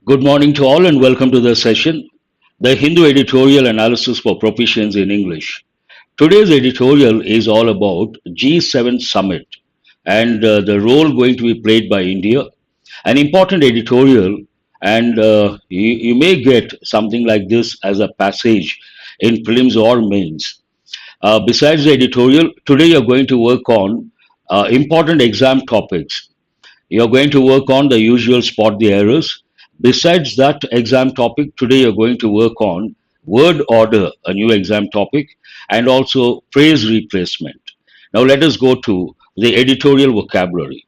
Good morning to all and welcome to the session, the Hindu Editorial Analysis for Proficiency in English. Today's editorial is all about G7 Summit and the role going to be played by India. An important editorial, and you may get something like this as a passage in prelims or mains. Besides the editorial, today you're going to work on important exam topics. You're going to work on the usual spot the errors. Besides that exam topic, today you're going to work on word order, a new exam topic, and also phrase replacement. Now let us go to the editorial vocabulary.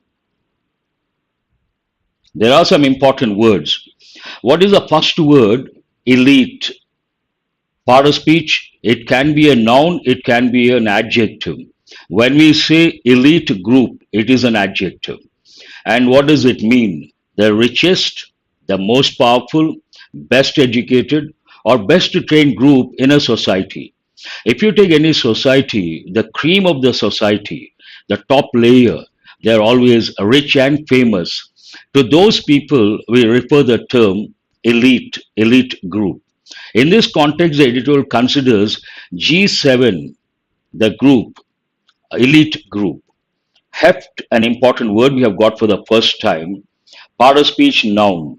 There are some important words. What is the first word? Elite. Part of speech, it can be a noun, it can be an adjective. When we say elite group, it is an adjective. And what does it mean? The richest, the most powerful, best educated, or best trained group in a society. If you take any society, the cream of the society, the top layer, they're always rich and famous. To those people, we refer the term elite group. In this context, the editorial considers G7, the group, elite group. Heft, an important word we have got for the first time. Part of speech, noun.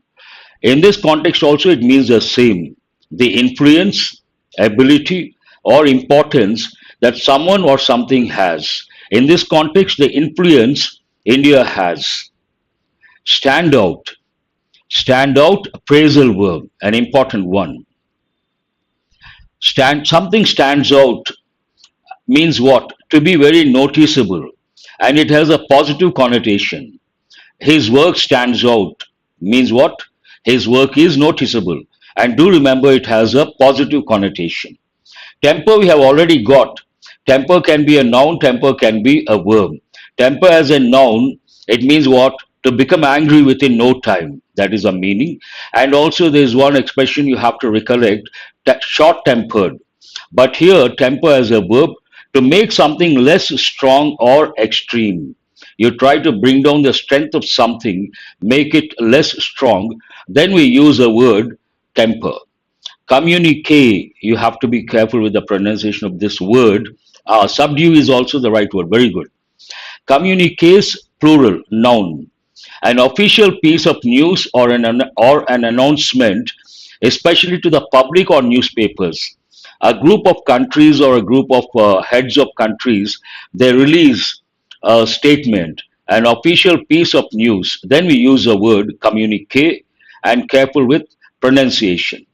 In this context, also, it means the same. The influence, ability, or importance that someone or something has. In this context, the influence India has. Stand out. Stand out, phrasal verb, an important one. Something stands out means what? To be very noticeable, and it has a positive connotation. His work stands out means what? His work is noticeable, and do remember it has a positive connotation. Temper we have already got. Temper can be a noun, temper can be a verb. Temper as a noun, it means what? To become angry within no time. That is a meaning. And also there is one expression you have to recollect, short-tempered. But here, temper as a verb, to make something less strong or extreme. You try to bring down the strength of something, make it less strong, then we use the word temper. Communique, you have to be careful with the pronunciation of this word. Subdue is also the right word. Very good. Communiques, plural, noun. An official piece of news or an announcement, especially to the public or newspapers. A group of countries or a group of heads of countries, they release a statement, an official piece of news. Then we use the word communique and careful with pronunciation.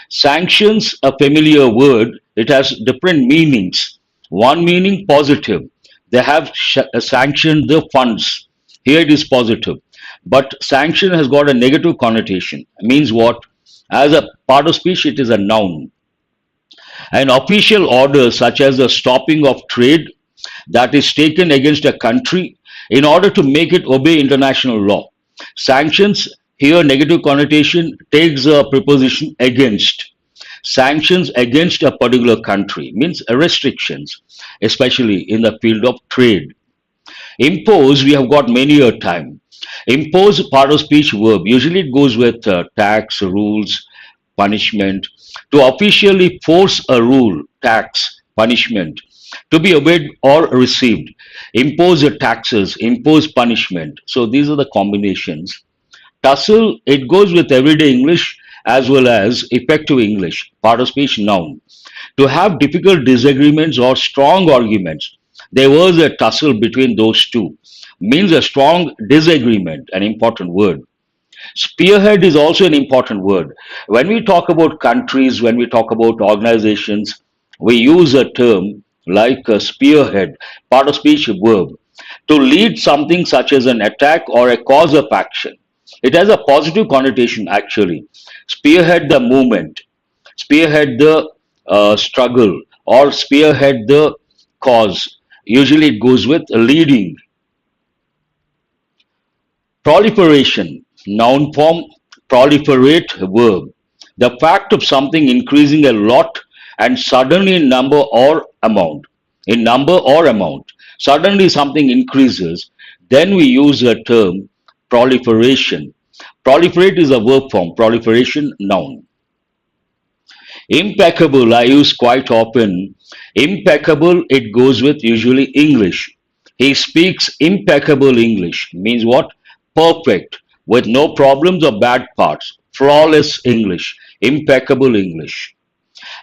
Sanctions, a familiar word, it has different meanings. One meaning positive. They have sanctioned the funds. Here it is positive. But sanction has got a negative connotation. It means what? As a part of speech, it is a noun. An official order, such as the stopping of trade, that is taken against a country in order to make it obey international law. Sanctions, here negative connotation, takes a preposition against. Sanctions against a particular country means restrictions, especially in the field of trade. Impose, we have got many a time. Impose, part of speech verb. Usually it goes with tax, rules, punishment. To officially force a rule, tax, punishment. To be obeyed or received. Impose taxes, impose punishment. So these are the combinations. Tussle, it goes with everyday English as well as effective English. Part of speech, noun. To have difficult disagreements or strong arguments. There was a tussle between those two. Means a strong disagreement, an important word. Spearhead is also an important word. When we talk about countries, when we talk about organizations, we use a term like a spearhead, part of speech verb, to lead something such as an attack or a cause of action. It has a positive connotation actually. Spearhead the movement, spearhead the struggle, or spearhead the cause. Usually it goes with leading. Proliferation, noun form, proliferate verb. The fact of something increasing a lot and suddenly in number or amount. In number or amount. Suddenly something increases, then we use the term proliferation. Proliferate is a verb form, proliferation, noun. Impeccable, I use quite often. Impeccable, it goes with usually English. He speaks impeccable English. Means what? Perfect, with no problems or bad parts. Flawless English, impeccable English.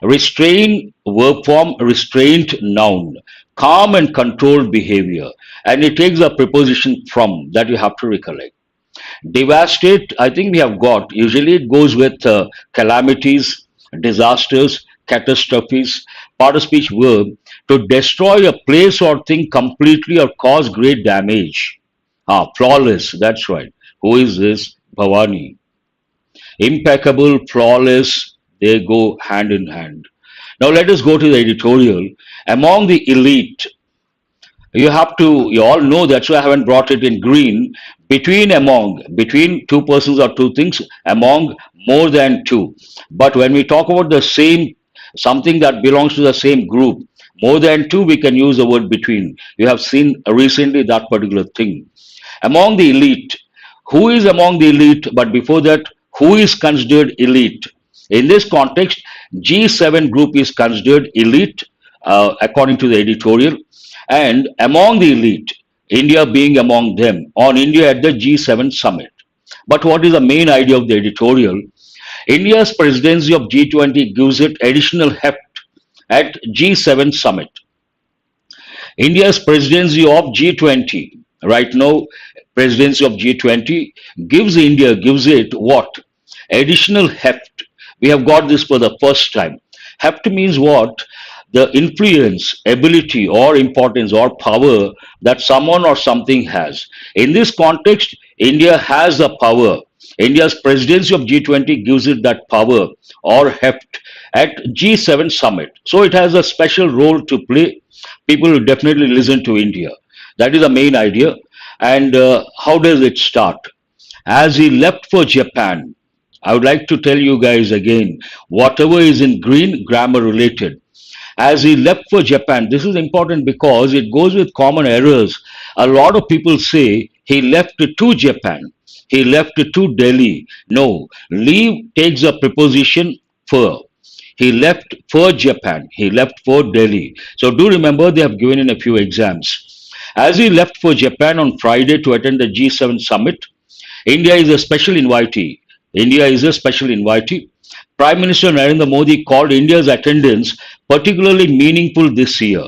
Restrain, verb form, restrained noun. Calm and controlled behavior. And it takes a preposition from that you have to recollect. Devastate, I think we have got. Usually it goes with calamities, disasters, catastrophes, part of speech verb to destroy a place or thing completely or cause great damage. Ah, flawless, that's right. Who is this? Bhavani. Impeccable, flawless, they go hand in hand. Now let us go to the editorial. Among the elite, you all know that's why I haven't brought it in green. Between two persons or two things, among more than two. But when we talk about the same, something that belongs to the same group, more than two, we can use the word between. You have seen recently that particular thing. Among the elite, who is among the elite? But before that, who is considered elite? In this context, G7 group is considered elite according to the editorial, and among the elite, India being among them, on India at the G7 summit. But what is the main idea of the editorial? India's presidency of G20 gives it additional heft at G7 summit. India's presidency of G20 right now, presidency of G20 gives it what? Additional heft. We have got this for the first time. Heft means what? The influence, ability, or importance or power that someone or something has. In this context, India has the power. India's presidency of G20 gives it that power or heft at G7 summit. So it has a special role to play. People will definitely listen to India. That is the main idea. And how does it start? As he left for Japan, I would like to tell you guys again, whatever is in green, grammar related. As he left for Japan, this is important because it goes with common errors. A lot of people say he left to Japan, he left to Delhi. No, leave takes a preposition for. He left for Japan, he left for Delhi. So do remember they have given in a few exams. As he left for Japan on Friday to attend the G7 summit, India is a special invitee. India is a special invitee. Prime Minister Narendra Modi called India's attendance particularly meaningful this year.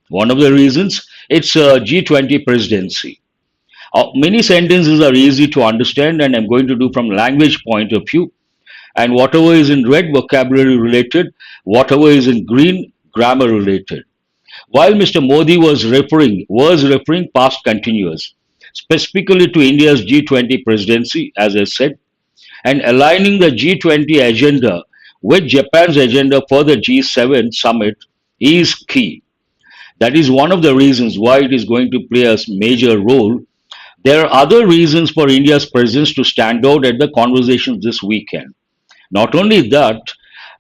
One of the reasons, it's a G20 presidency. Many sentences are easy to understand and I'm going to do from language point of view. And whatever is in red, vocabulary related, whatever is in green, grammar related. While Mr. Modi was referring past continuous, specifically to India's G20 presidency, as I said, and aligning the G20 agenda with Japan's agenda for the G7 summit is key. That is one of the reasons why it is going to play a major role. There are other reasons for India's presence to stand out at the conversations this weekend. Not only that,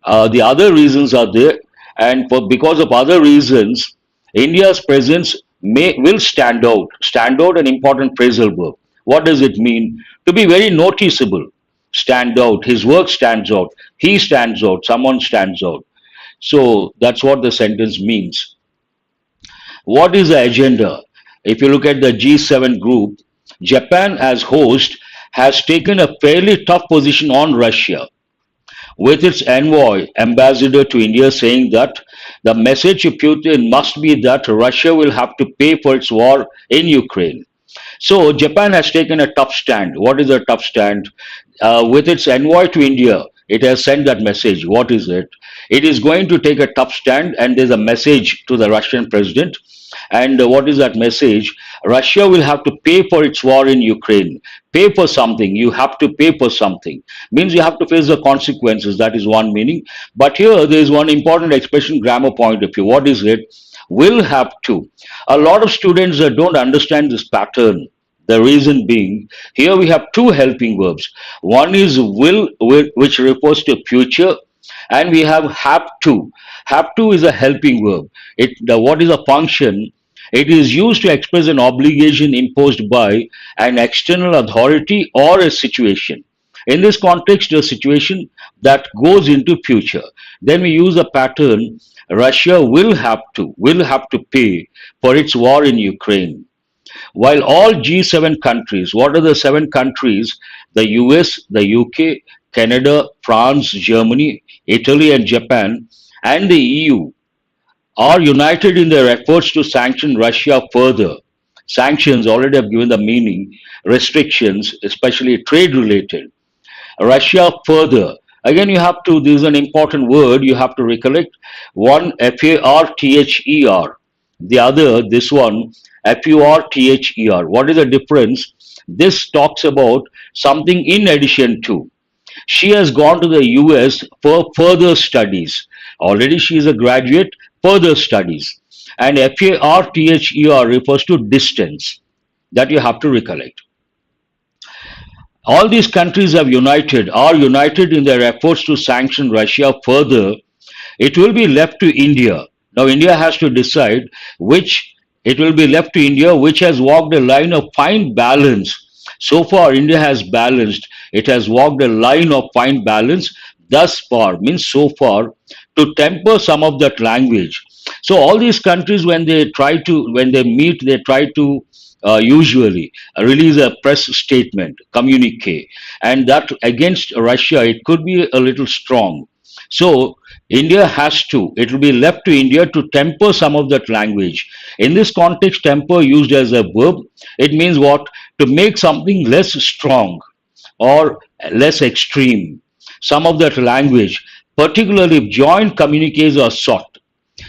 the other reasons are there, and because of other reasons, India's presence will stand out. Stand out, an important phrasal verb. What does it mean? To be very noticeable. Stand out. His work stands out. He stands out. Someone stands out. So that's what the sentence means. What is the agenda? If you look at the G7 group, Japan as host has taken a fairly tough position on Russia, with its envoy, ambassador to India, saying that the message to Putin must be that Russia will have to pay for its war in Ukraine. So Japan has taken a tough stand. What is a tough stand? With its envoy to India, it has sent that message. What is it? It is going to take a tough stand, and there's a message to the Russian president. And what is that message? Russia will have to pay for its war in Ukraine. Pay for something. You have to pay for something. Means you have to face the consequences. That is one meaning. But here there is one important expression, grammar point of view. What is it? Will have to. A lot of students don't understand this pattern. The reason being, here we have two helping verbs. One is will, which refers to future, and we have to. Have to is a helping verb. What is a function? It is used to express an obligation imposed by an external authority or a situation. In this context, a situation that goes into future. Then we use a pattern. Russia will have to pay for its war in Ukraine. While all G7 countries, what are the seven countries? The US, the UK, Canada, France, Germany, Italy, and Japan, and the EU are united in their efforts to sanction Russia further. Sanctions already have given the meaning, restrictions, especially trade related. Russia further. Again, you have to, this is an important word, you have to recollect. One, FARTHER. The other, this one, FURTHER. What is the difference? This talks about something in addition to. She has gone to the US for further studies. Already she is a graduate, further studies. And FARTHER refers to distance. That you have to recollect. All these countries are united in their efforts to sanction Russia further. It will be left to India. Now, India has to decide which, it will be left to India, which has walked a line of fine balance. So far, India has balanced, it has walked a line of fine balance thus far, means so far, to temper some of that language. So, all these countries, when they meet, they try to usually release a press statement, communique, and that against Russia, it could be a little strong. So India has to, it will be left to India to temper some of that language. In this context, temper used as a verb, it means what? To make something less strong or less extreme. Some of that language, particularly if joint communiques are sought.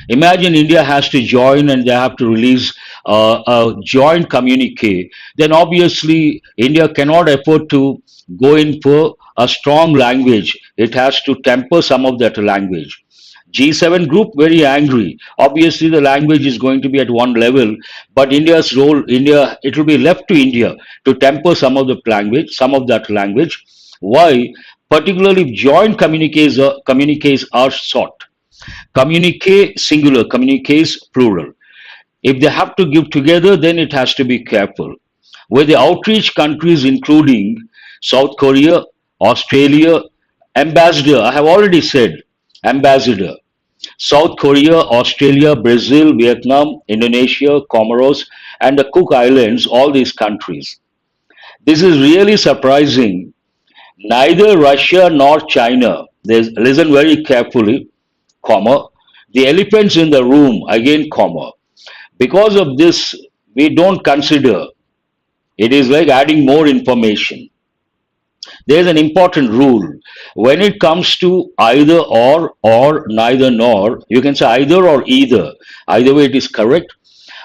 Imagine India has to join and they have to release a joint communique. Then obviously India cannot afford to go in for a strong language. It has to temper some of that language. G7 group very angry. Obviously the language is going to be at one level, but India's role, India, it will be left to India to temper some of that language. Why? Particularly if joint communiques are sought. Communique singular, communiques plural. If they have to give together, then it has to be careful. With the outreach countries including South Korea, Australia, ambassador, I have already said ambassador, South Korea, Australia, Brazil, Vietnam, Indonesia, Comoros, and the Cook Islands, all these countries. This is really surprising. Neither Russia nor China, listen very carefully, comma, the elephants in the room, again, comma. Because of this, we don't consider, it is like adding more information. There is an important rule. When it comes to either or neither nor, you can say either or either. Either way, it is correct.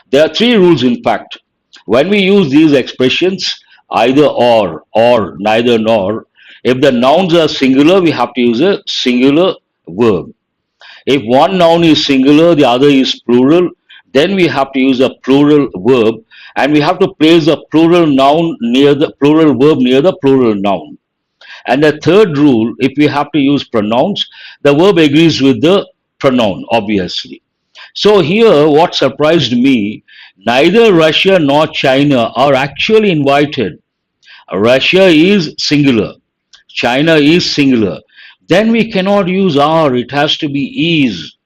There are three rules, in fact. When we use these expressions, either or neither nor, if the nouns are singular, we have to use a singular verb. If one noun is singular, the other is plural, then we have to use a plural verb and we have to place the plural noun near the plural verb near the plural noun. And the third rule, if we have to use pronouns, the verb agrees with the pronoun, obviously. So here, what surprised me, neither Russia nor China are actually invited. Russia is singular, China is singular. Then we cannot use are, it has to be is.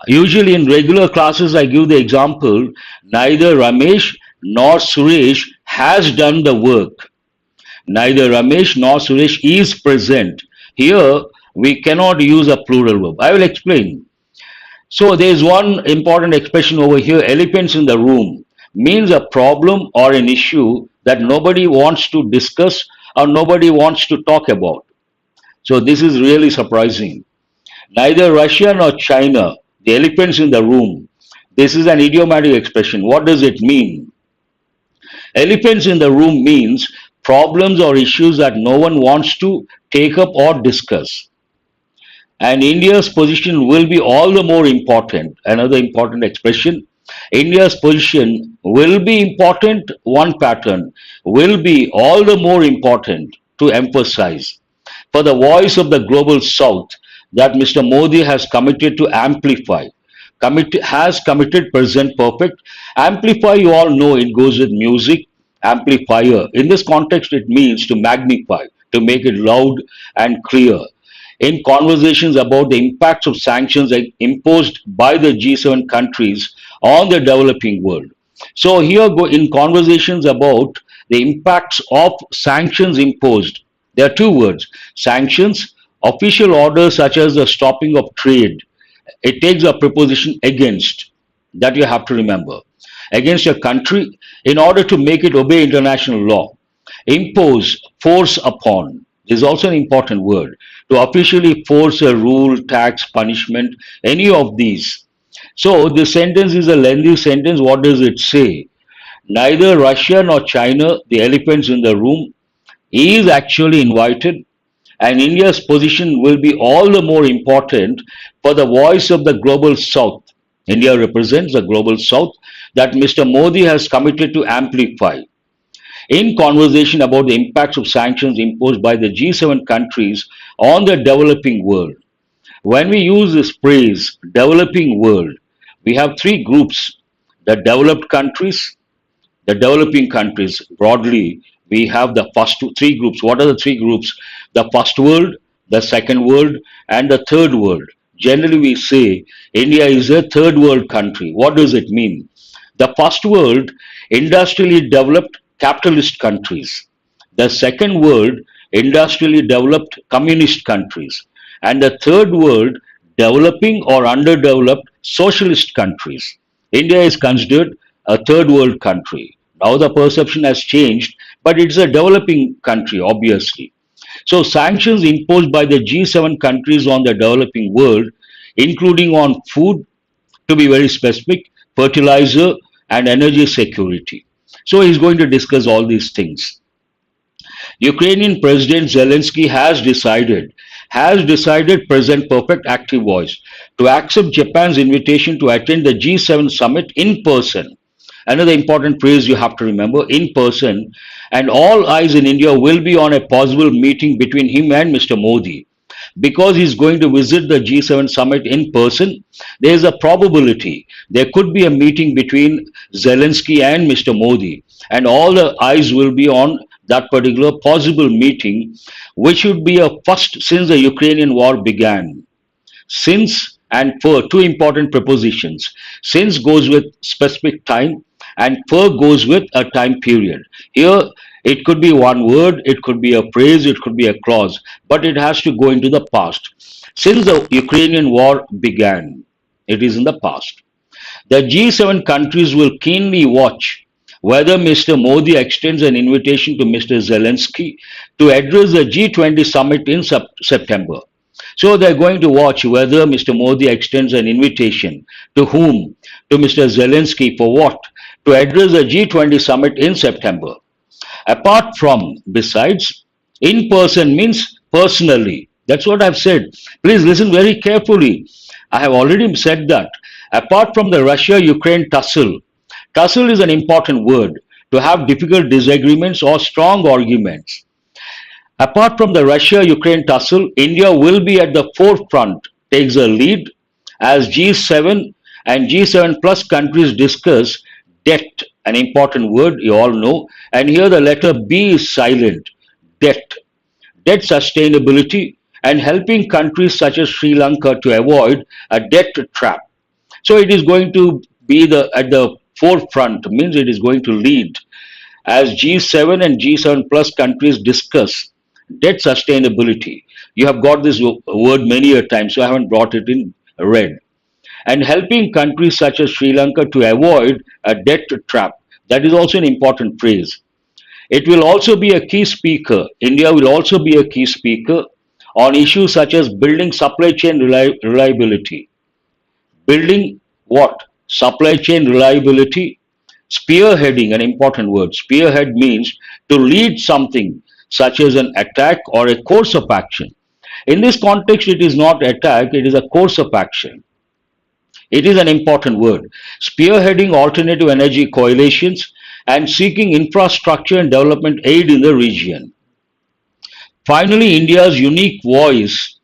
Usually in regular classes, I give the example, neither Ramesh nor Suresh has done the work. Neither Ramesh nor Suresh is present. Here, we cannot use a plural verb. I will explain. So there is one important expression over here, elephants in the room, means a problem or an issue that nobody wants to discuss or nobody wants to talk about. So this is really surprising. Neither Russia nor China, the elephants in the room. This is an idiomatic expression. What does it mean? Elephants in the room means problems or issues that no one wants to take up or discuss. And India's position will be all the more important. Another important expression. India's position will be important, one pattern, will be all the more important to emphasize. For the voice of the global south that Mr. Modi has committed to amplify. Has committed present perfect. Amplify, you all know it goes with music, amplifier. In this context, it means to magnify, to make it loud and clear. In conversations about the impacts of sanctions imposed by the G7 countries on the developing world. So here go in conversations about the impacts of sanctions imposed. There are two words: sanctions, official orders such as the stopping of trade. It takes a preposition against, that you have to remember, against a country in order to make it obey international law. Impose, force upon is also an important word. To officially force a rule, tax, punishment, any of these. So this sentence is a lengthy sentence. What does it say? Neither Russia nor China, the elephants in the room, is actually invited, and India's position will be all the more important for the voice of the global south. India represents the global south that Mr. Modi has committed to amplify. In conversation about the impacts of sanctions imposed by the G7 countries on the developing world, when we use this phrase, developing world, we have three groups: the developed countries, the developing countries. Broadly, we have the three groups. What are the three groups? The first world, the second world, and the third world. Generally, we say India is a third world country. What does it mean? The first world, industrially developed capitalist countries. The second world, industrially developed communist countries. And the third world, developing or underdeveloped socialist countries. India is considered a third world country. Now the perception has changed, but it's a developing country, obviously. So sanctions imposed by the G7 countries on the developing world, including on food, to be very specific, fertilizer and energy security. So he's going to discuss all these things. Ukrainian President Zelensky has decided present perfect active voice to accept Japan's invitation to attend the G7 summit in person. Another important phrase you have to remember: in person, and all eyes in India will be on a possible meeting between him and Mr. Modi. Because he's going to visit the G7 summit in person, there is a probability there could be a meeting between Zelensky and Mr. Modi, and all the eyes will be on that particular possible meeting, which would be a first since the Ukrainian war began. Since and for, two important prepositions. Since goes with specific time, and for goes with a time period. Here it could be one word, it could be a phrase, it could be a clause, but it has to go into the past. Since the Ukrainian war began, it is in the past. The G7 countries will keenly watch whether Mr. Modi extends an invitation to Mr. Zelensky to address the G20 summit in September. So they're going to watch whether Mr. Modi extends an invitation to whom? To Mr. Zelensky for what? To address the G20 summit in September. Apart from, besides, in person means personally. That's what I've said. Please listen very carefully. I have already said that. Apart from the Russia-Ukraine tussle, tussle is an important word to have difficult disagreements or strong arguments. Apart from the Russia-Ukraine tussle, India will be at the forefront, takes a lead as G7 and G7 plus countries discuss debt, an important word you all know, and here the letter B is silent. Debt, debt sustainability, and helping countries such as Sri Lanka to avoid a debt trap. So it is going to be at the forefront, means it is going to lead as G7 and G7 plus countries discuss debt sustainability. You have got this word many a time, so I haven't brought it in red. And helping countries such as Sri Lanka to avoid a debt trap. That is also an important phrase. It will also be a key speaker. India will also be a key speaker on issues such as building supply chain reliability. Building what? Supply chain reliability. Spearheading, an important word. Spearhead means to lead something such as an attack or a course of action. In this context, it is not attack, it is a course of action. It is an important word. Spearheading alternative energy coalitions and seeking infrastructure and development aid in the region. Finally, India's unique voice.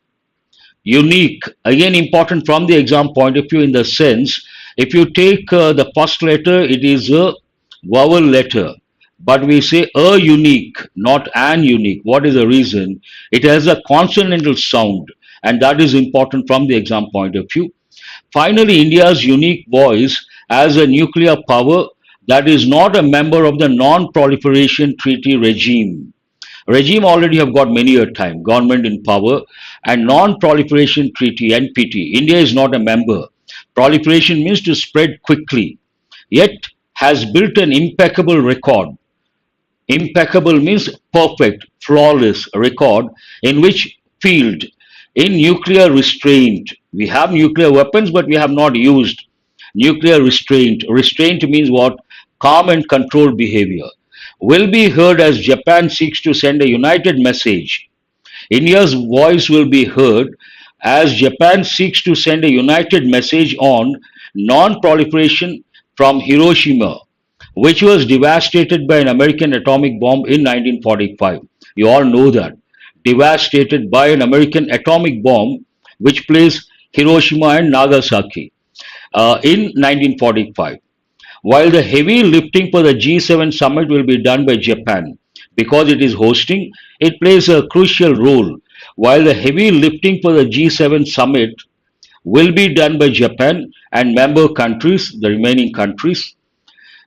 Unique, again important from the exam point of view in the sense, if you take the first letter, it is a vowel letter. but we say a unique, not an unique. What is the reason? It has a consonantal sound, and that is important from the exam point of view. Finally, India's unique voice as a nuclear power that is not a member of the non-proliferation treaty regime. Regime already have got many a time, government in power, and non-proliferation treaty (NPT). India is not a member. Proliferation means to spread quickly, yet has built an impeccable record. Impeccable means perfect, flawless record in which field? In nuclear restraint. We have nuclear weapons, but we have not used nuclear restraint. Restraint means what? Calm and controlled behavior. Will be heard as Japan seeks to send a united message. India's voice will be heard as Japan seeks to send a united message on non proliferation from Hiroshima, which was devastated by an American atomic bomb in 1945. You all know that. Devastated by an American atomic bomb, which placed Hiroshima and Nagasaki in 1945. While the heavy lifting for the G7 summit will be done by Japan because it is hosting, it plays a crucial role. While the heavy lifting for the G7 summit will be done by Japan and member countries, the remaining countries,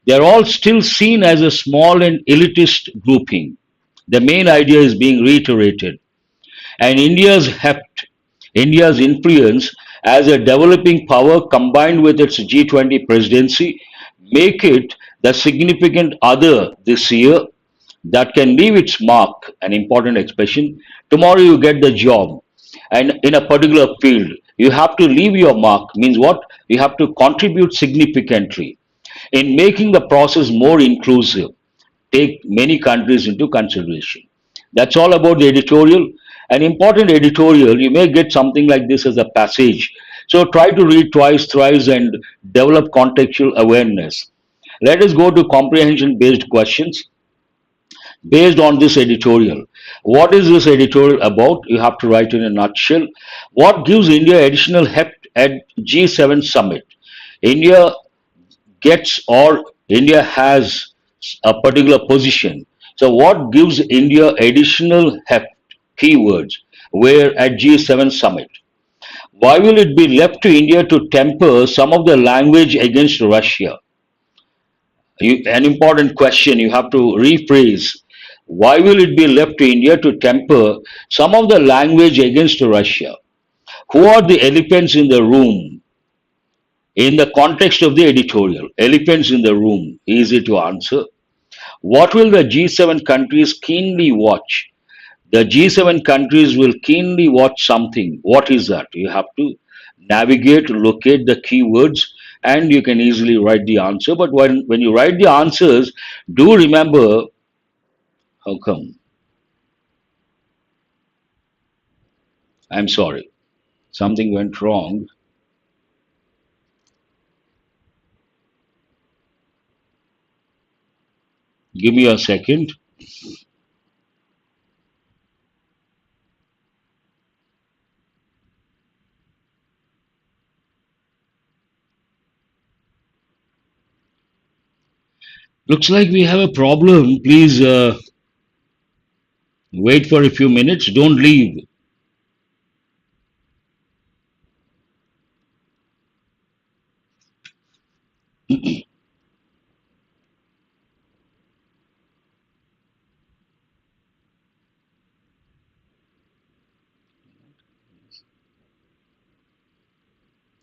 they are all still seen as a small and elitist grouping. The main idea is being reiterated. And India's heft, India's influence as a developing power combined with its G20 presidency make it the significant other this year that can leave its mark, an important expression. Tomorrow you get the job, and in a particular field, you have to leave your mark, means what? You have to contribute significantly in making the process more inclusive, take many countries into consideration. That's all about the editorial. An important editorial, you may get something like this as a passage. So try to read twice, thrice, and develop contextual awareness. Let us go to comprehension based questions based on this editorial. What is this editorial about? You have to write in a nutshell. What gives India additional heft at G7 summit? India gets or India has a particular position. So, what gives India additional heft? Keywords where at G7 summit. Why will it be left to India to temper some of the language against Russia? An important question you have to rephrase. Why will it be left to India to temper some of the language against Russia? Who are the elephants in the room? In the context of the editorial, elephants in the room, easy to answer. What will the G7 countries keenly watch? The G7 countries will keenly watch something. What is that? You have to navigate, locate the keywords, and you can easily write the answer. But when you write the answers, do remember how come? I'm sorry. Something went wrong. Give me a second. Looks like we have a problem. Please wait for a few minutes. Don't leave.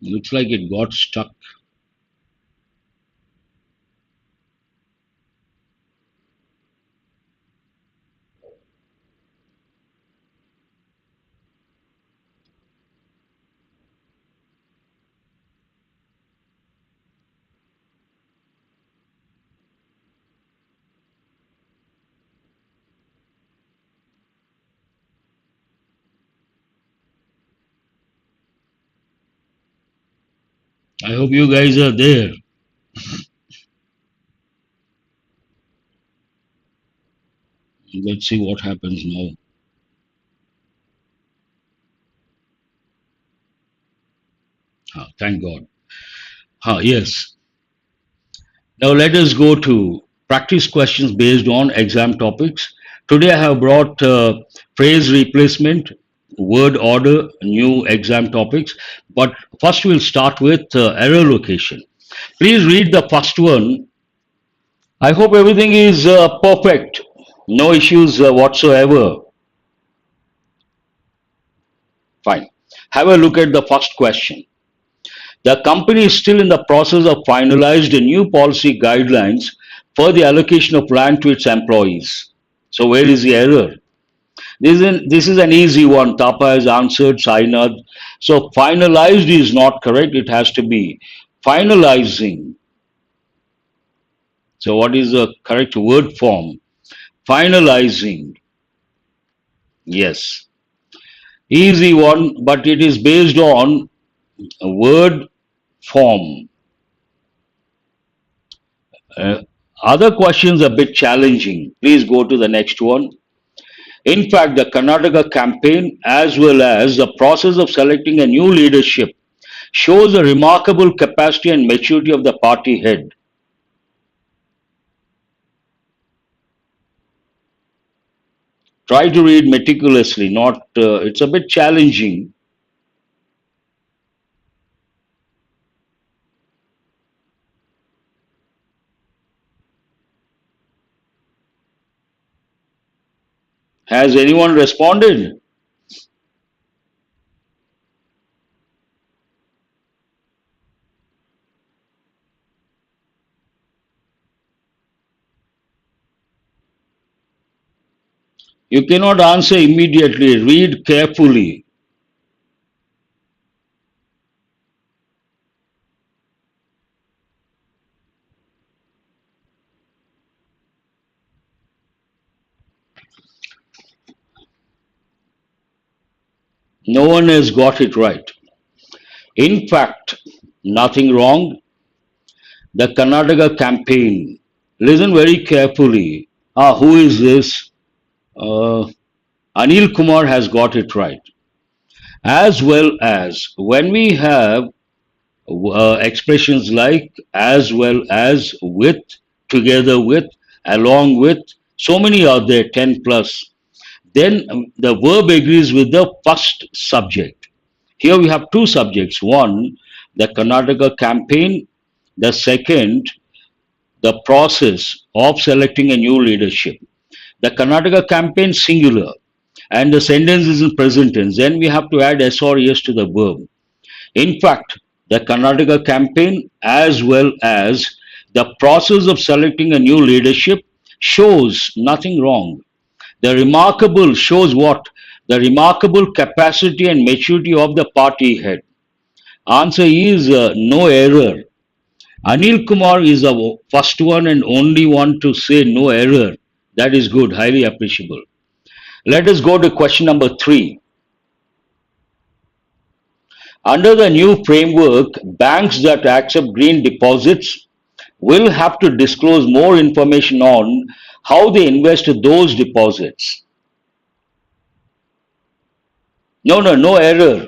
Looks like it got stuck. I hope you guys are there. Let's see what happens now. Thank God. Yes. Now let us go to practice questions based on exam topics. Today I have brought phrase replacement, word order, new exam topics. But first we'll start with error location. Please read the first one. I hope everything is perfect. No issues whatsoever. Fine. Have a look at the first question. The company is still in the process of finalizing new policy guidelines for the allocation of land to its employees. So where is the error? This is an easy one. Tapa has answered, Sainath. So finalized is not correct. It has to be finalizing. So what is the correct word form? Finalizing. Yes. Easy one, but it is based on a word form. Uh, Other questions a bit challenging. Please go to the next one. In fact, the Karnataka campaign, as well as the process of selecting a new leadership, shows a remarkable capacity and maturity of the party head. Try to read meticulously, not, it's a bit challenging. Has anyone responded? You cannot answer immediately. Read carefully. No one has got it right. In fact, nothing wrong. The Karnataka campaign. Listen very carefully. Who is this? Uh, Anil Kumar has got it right. As well as when we have expressions like as well as, with, together with, along with, so many are there, 10 plus. Then the verb agrees with the first subject. Here we have two subjects. One, the Karnataka campaign. The second, the process of selecting a new leadership. The Karnataka campaign singular and the sentence is in present tense. Then we have to add s or es to the verb. In fact, the Karnataka campaign, as well as the process of selecting a new leadership, shows nothing wrong. The remarkable shows what? The remarkable capacity and maturity of the party head. Answer is no error. Anil Kumar is the first one and only one to say no error. That is good, highly appreciable. Let us go to question number 3. Under the new framework, banks that accept green deposits will have to disclose more information on how they invest those deposits. No, no, no error.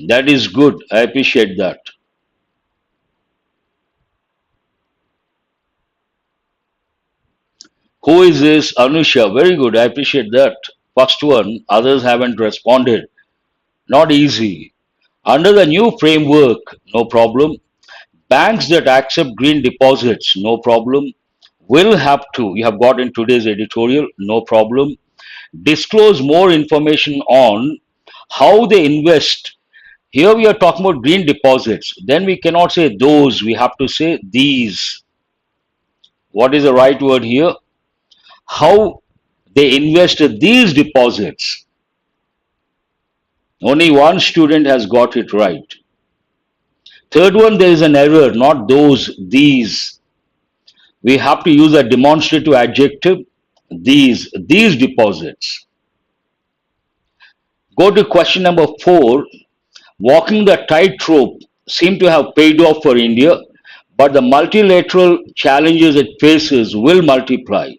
That is good. I appreciate that. Who is this? Anusha. Very good. I appreciate that. First one. Others haven't responded. Not easy. Under the new framework, no problem. Banks that accept green deposits, no problem. Will have to, you have got in today's editorial, no problem. Disclose more information on how they invest. Here we are talking about green deposits. Then we cannot say those, we have to say these. What is the right word here? How they invest these deposits. Only one student has got it right. Third one, there is an error, not those, these. We have to use a demonstrative adjective, these deposits. Go to question number 4. Walking the tightrope seemed to have paid off for India, but the multilateral challenges it faces will multiply.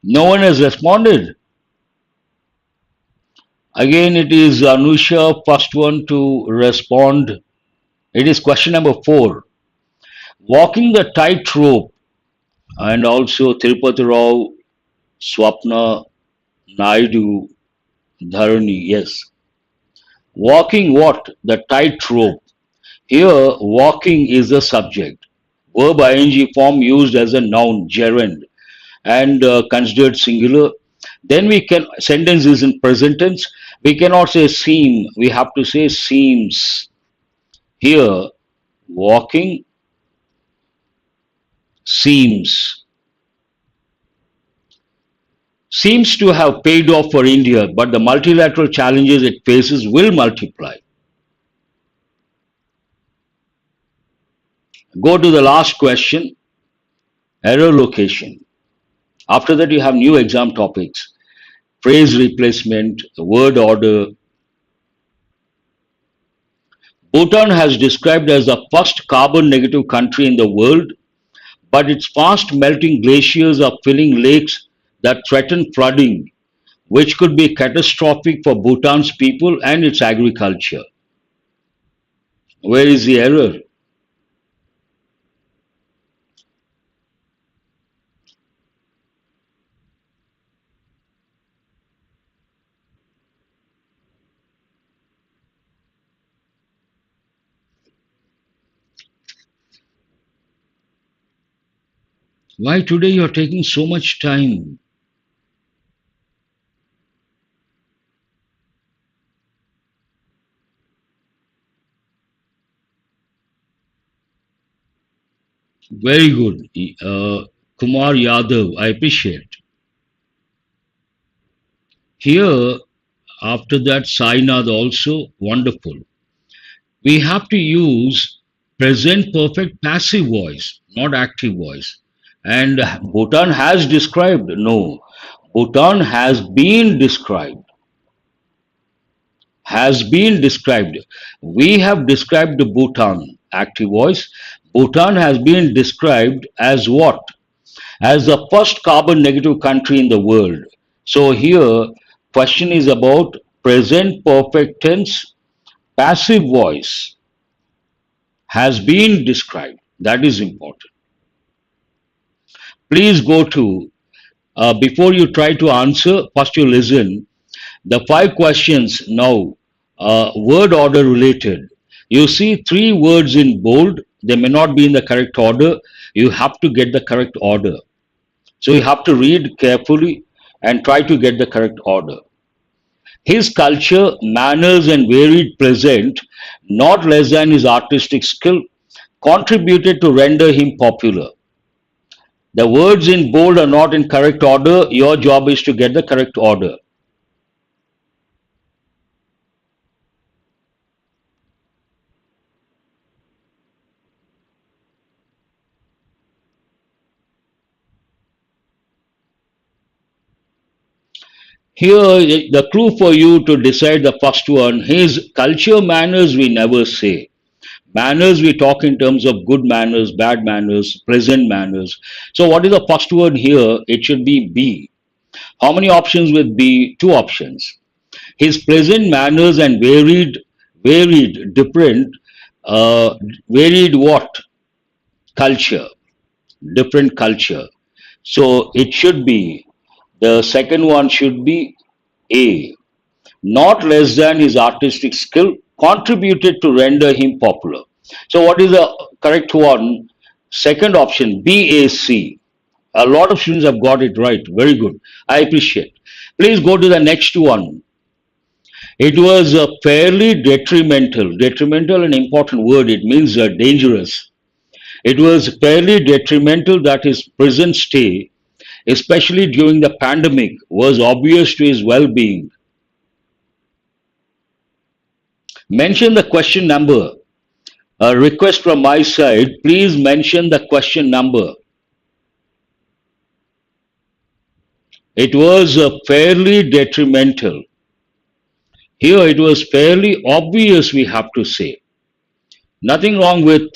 No one has responded. Again, it is Anusha, first one to respond. It is question number 4. Walking the tightrope, and also Tirupati Rao, Swapna, Naidu, Dharani. Yes. Walking what? The tightrope. Here, walking is the subject. Verb ing form used as a noun, gerund, and considered singular. Then we can, sentence is in present tense. We cannot say seem, we have to say seems. Here, walking seems. Seems to have paid off for India, but the multilateral challenges it faces will multiply. Go to the last question, error location. After that, you have new exam topics, phrase replacement, word order. Bhutan has described as the first carbon negative country in the world, but its fast melting glaciers are filling lakes that threaten flooding, which could be catastrophic for Bhutan's people and its agriculture. Where is the error? Why today you are taking so much time? Very good. Kumar Yadav, I appreciate. Here, after that, Sainath also, wonderful. We have to use present perfect passive voice, not active voice. And Bhutan has described, no, Bhutan has been described. We have described the Bhutan, active voice. Bhutan has been described as what? As the first carbon negative country in the world. So here, question is about present perfect tense, passive voice has been described. That is important. Please go to, before you try to answer, first you listen. The 5 questions now, word order related. You see 3 words in bold, they may not be in the correct order. You have to get the correct order. So you have to read carefully and try to get the correct order. His culture, manners, and varied present, not less than his artistic skill, contributed to render him popular. The words in bold are not in correct order. Your job is to get the correct order. Here, the clue for you to decide the first one, his culture manners we never say. Manners we talk in terms of good manners, bad manners, pleasant manners. So what is the first word here? It should be B. How many options with B? 2 options. His pleasant manners and different, uh, varied what? Culture, different culture. So it should be, the second one should be A. Not less than his artistic skill contributed to render him popular. So what is the correct one? Second option, BAC. A lot of students have got it right. Very good. I appreciate. Please go to the next one. It was fairly detrimental. Detrimental, an important word. It means dangerous. It was fairly detrimental that his prison stay, especially during the pandemic, was obvious to his well being. Mention the question number. A request from my side, please mention the question number. It was fairly detrimental. Here it was fairly obvious, we have to say. Nothing wrong with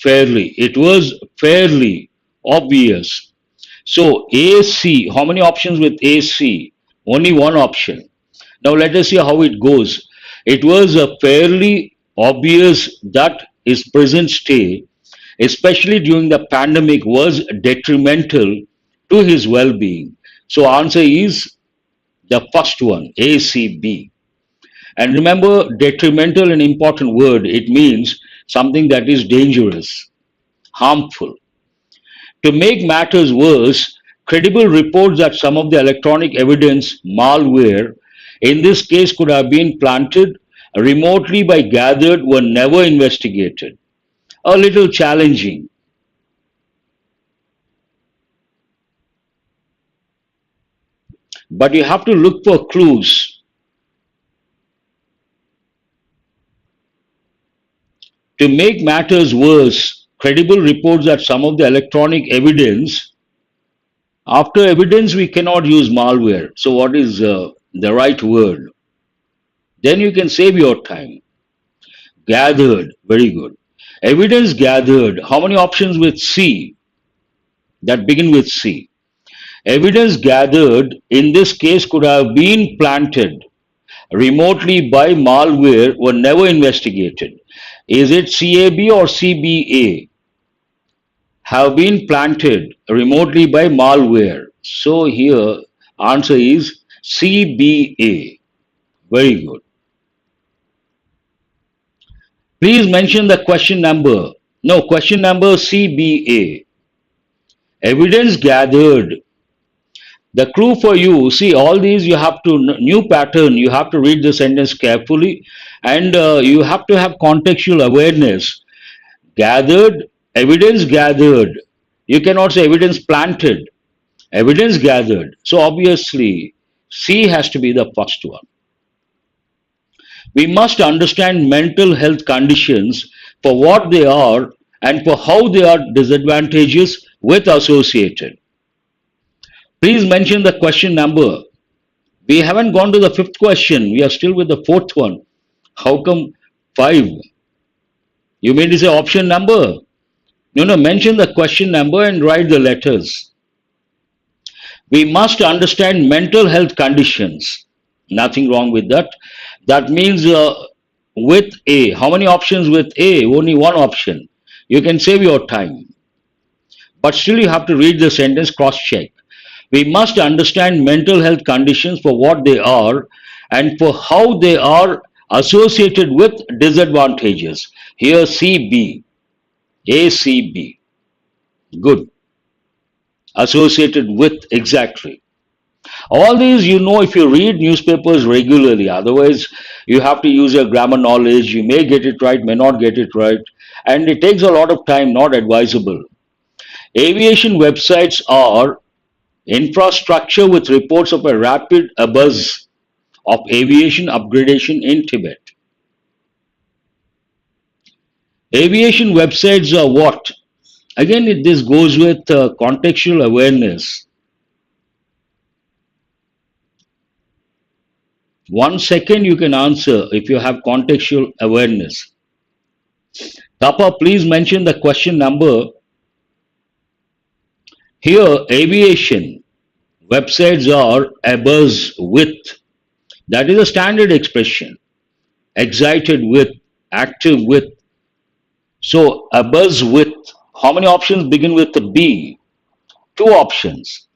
fairly. It was fairly obvious. So AC, how many options with AC? Only one option. Now let us see how it goes. It was a fairly obvious that his present stay, especially during the pandemic, was detrimental to his well-being. So answer is the first one, ACB. And remember, detrimental, an important word. It means something that is dangerous, harmful. To make matters worse, credible reports that some of the electronic evidence malware, in this case, could have been planted remotely by gathered were never investigated. A little challenging. But you have to look for clues. To make matters worse, credible reports that some of the electronic evidence, after evidence, we cannot use malware. So, what is the right word? Then you can save your time. Gathered, very good. Evidence gathered, how many options with C that begin with C? Evidence gathered in this case could have been planted remotely by malware were never investigated. Is it CAB or CBA? Have been planted remotely by malware. So here answer is CBA. Very good. Please mention the question number. No, question number CBA. Evidence gathered. The clue for you, see all these you have to, new pattern, you have to read the sentence carefully and you have to have contextual awareness. Gathered, evidence gathered. You cannot say evidence planted. Evidence gathered. So obviously, C has to be the first one. We must understand mental health conditions for what they are and for how they are disadvantageous with associated. Please mention the question number. We haven't gone to the fifth question. We are still with the fourth one. How come 5? You mean to say option number? No, mention the question number and write the letters. We must understand mental health conditions. Nothing wrong with that. That means with A. How many options with A? Only one option. You can save your time. But still you have to read the sentence, cross-check. We must understand mental health conditions for what they are and for how they are associated with disadvantages. Here CB, ACB. Good. Associated with, exactly. All these you know if you read newspapers regularly. Otherwise, you have to use your grammar knowledge. You may get it right, may not get it right. And it takes a lot of time, not advisable. Aviation websites are infrastructure with reports of a rapid abuzz of aviation upgradation in Tibet. Aviation websites are what? Again, this goes with contextual awareness. 1 second you can answer if you have contextual awareness. Tapa, please mention the question number. Here, aviation websites are abuzz with. That is a standard expression. Excited with, active with. So, abuzz with. How many options begin with the B? 2 options.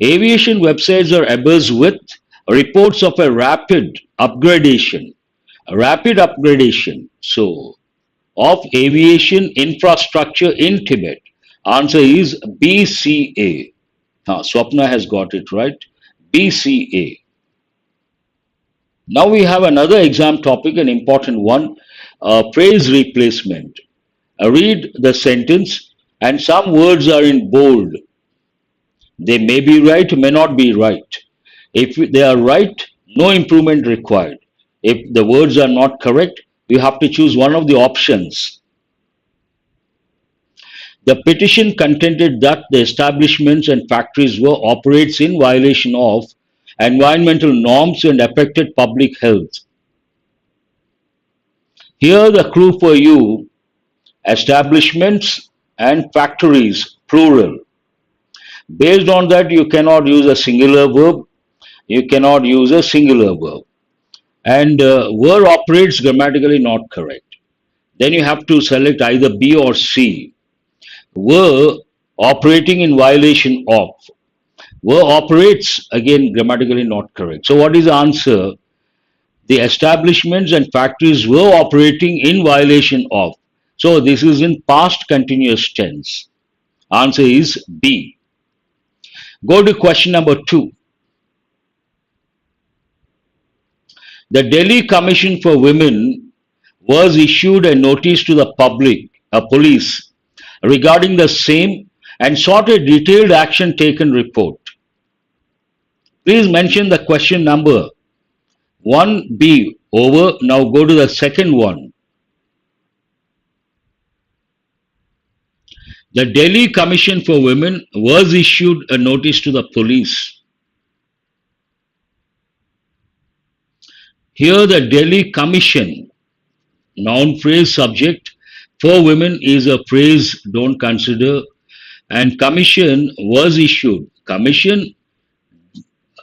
Aviation websites are abuzz with reports of a rapid upgradation. Rapid upgradation. So, of aviation infrastructure in Tibet. Answer is BCA. Swapna has got it right. BCA. Now we have another exam topic, an important one, phrase replacement. Read the sentence and some words are in bold. They may be right, may not be right. If they are right, no improvement required. If the words are not correct, You have to choose one of the options. The petition contended that the establishments and factories were operates in violation of environmental norms and affected public health. Here the clue for you: establishments and factories, plural. Based on that, you cannot use a singular verb. You cannot use a singular verb. And were operates grammatically not correct. Then you have to select either B or C. Were operating in violation of. Were operates again grammatically not correct. So what is the answer? The establishments and factories were operating in violation of. So this is in past continuous tense. Answer is B. Go to question number 2. The Delhi Commission for Women was issued a notice to the public, police, regarding the same and sought a detailed action taken report. Please mention the question number 1B over. Now go to the second one. The Delhi Commission for Women was issued a notice to the police. Here the Delhi Commission, noun phrase subject, for women is a phrase, don't consider, and commission was issued. Commission,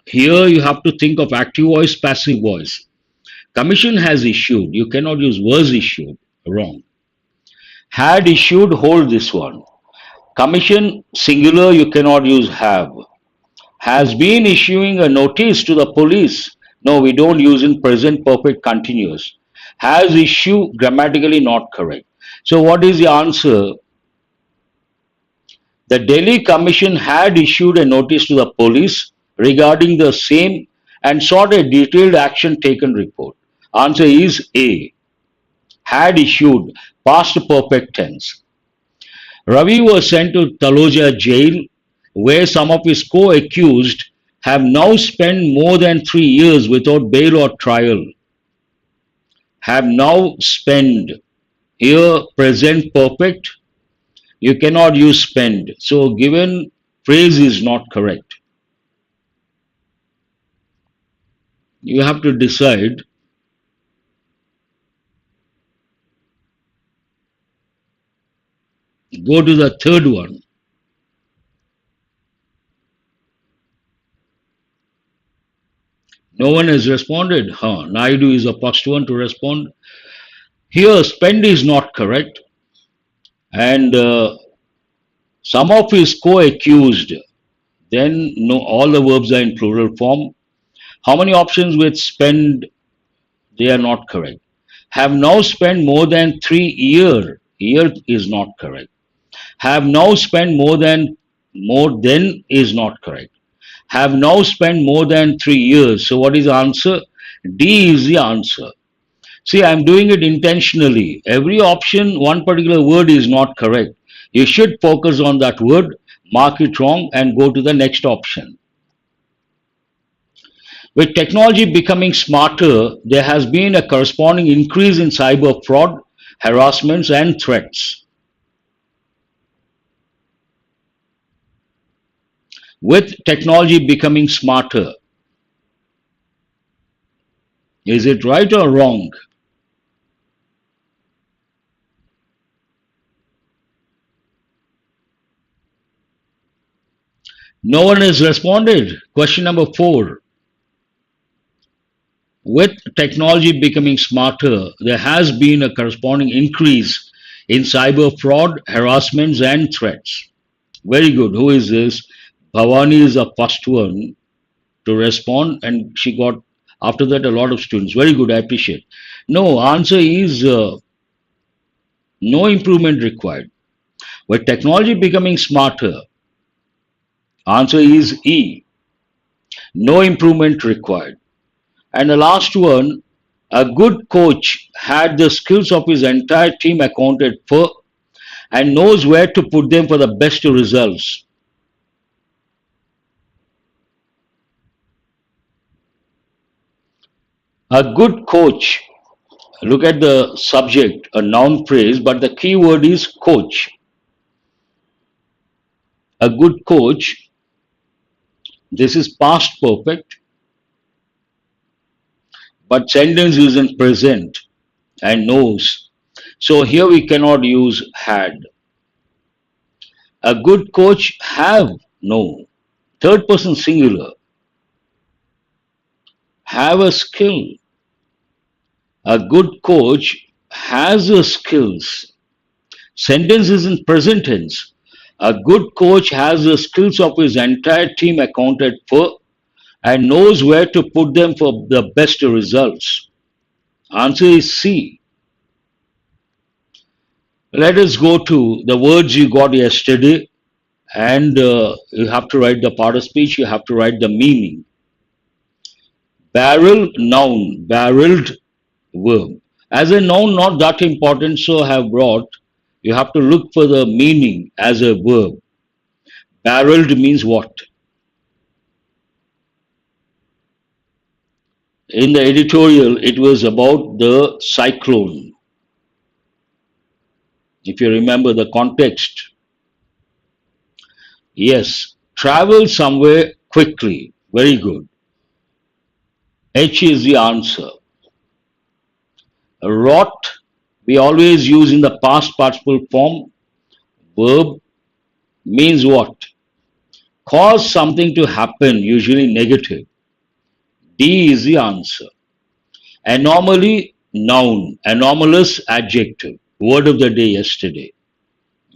here you have to think of active voice, passive voice. Commission has issued, you cannot use was issued, wrong. Had issued, hold this one. Commission singular, you cannot use have. Has been issuing a notice to the police. No, we don't use in present perfect continuous. Has issued, grammatically not correct. So what is the answer? The Delhi Commission had issued a notice to the police regarding the same and sought a detailed action taken report. Answer is A. Had issued, past perfect tense. Ravi was sent to Taloja jail, where some of his co-accused have now spent more than 3 years without bail or trial. Have now spent, here present perfect, you cannot use spend. So given phrase is not correct. You have to decide. Go to the third one. No one has responded. Naidu is the first one to respond. Here, spend is not correct. And some of his co-accused, then no, all the verbs are in plural form. How many options with spend? They are not correct. Have now spent more than 3 years. Year is not correct. Have now spent more than is not correct. Have now spent more than 3 years. So what is the answer? D is the answer. See, I'm doing it intentionally. Every option, one particular word is not correct. You should focus on that word, mark it wrong, and go to the next option. With technology becoming smarter, there has been a corresponding increase in cyber fraud, harassments, and threats. With technology becoming smarter, is it right or wrong? No one has responded. Question number 4. With technology becoming smarter, there has been a corresponding increase in cyber fraud, harassments, and threats. Very good. Who is this? Bhavani is the first one to respond, and she got after that a lot of students. Very good. I appreciate. No, answer is no improvement required. With technology becoming smarter, answer is E. No improvement required. And the last one, a good coach had the skills of his entire team accounted for and knows where to put them for the best results. A good coach Look at the subject, a noun phrase, but the key word is coach. A good coach, this is past perfect, but sentence is in present and knows. So here we cannot use had. A good coach have no. Third person singular. Have a skill. A good coach has the skills. Sentence is in present tense. A good coach has the skills of his entire team accounted for and knows where to put them for the best results. Answer is C. Let us go to the words you got yesterday, and you have to write the part of speech, you have to write the meaning. Barrel, noun, barreled, verb. As a noun, not that important, so I have brought, you have to look for the meaning as a verb. Barreled means what? In the editorial, it was about the cyclone. If you remember the context, yes, travel somewhere quickly. Very good. H is the answer. Rot, we always use in the past participle form. Verb means what? Cause something to happen, usually negative. D is the answer. Anomaly, noun. Anomalous, adjective. Word of the day yesterday.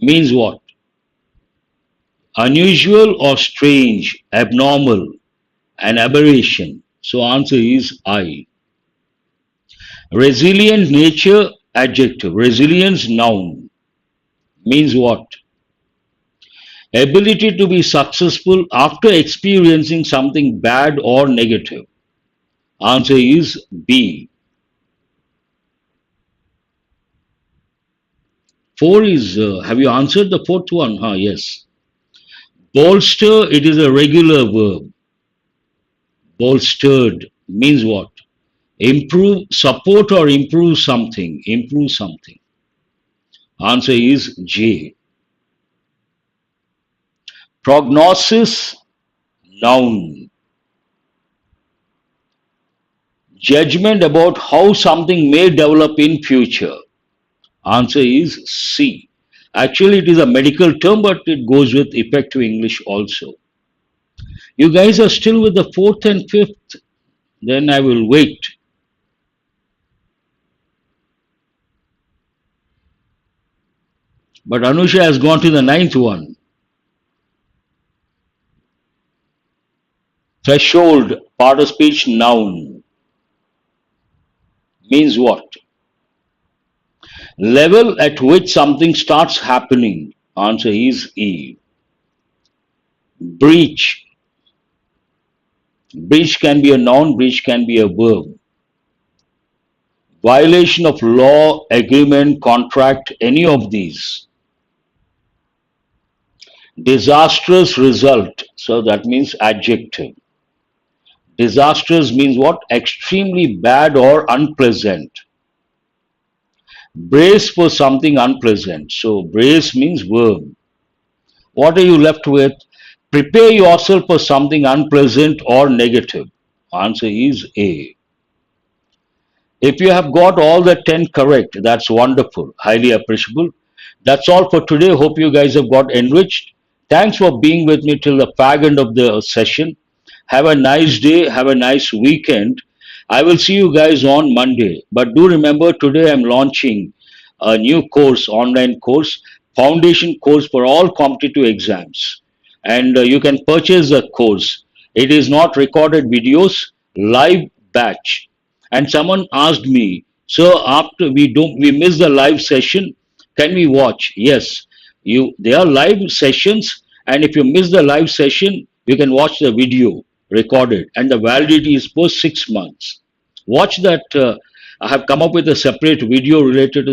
Means what? Unusual or strange, abnormal, an aberration. So answer is I. Resilient nature, adjective. Resilience, noun. Means what? Ability to be successful after experiencing something bad or negative. Answer is B. 4 is, have you answered the fourth one? Yes. Bolster, it is a regular verb. Bolstered means what? Improve, support or improve something. Improve something. Answer is J. Prognosis, noun. Judgment about how something may develop in future. Answer is C. Actually, it is a medical term, but it goes with effective English also. You guys are still with the fourth and fifth. Then I will wait. But Anusha has gone to the ninth one. Threshold, part of speech, noun. Means what? Level at which something starts happening. Answer is E. Breach. Breach can be a noun, breach can be a verb. Violation of law, agreement, contract, any of these. Disastrous result. So that means adjective. Disastrous means what? Extremely bad or unpleasant. Brace for something unpleasant. So brace means verb. What are you left with? Prepare yourself for something unpleasant or negative. Answer is A. If you have got all the 10 correct, that's wonderful, highly appreciable. That's all for today. Hope you guys have got enriched. Thanks for being with me till the fag end of the session. Have a nice day. Have a nice weekend. I will see you guys on Monday. But do remember, today I'm launching a new course, online course, foundation course for all competitive exams. And you can purchase the course. It is not recorded videos, live batch. And someone asked me, so after we miss the live session, can we watch? Yes, they are live sessions, and if you miss the live session, you can watch the video recorded, and the validity is for 6 months. Watch that. I have come up with a separate video related to the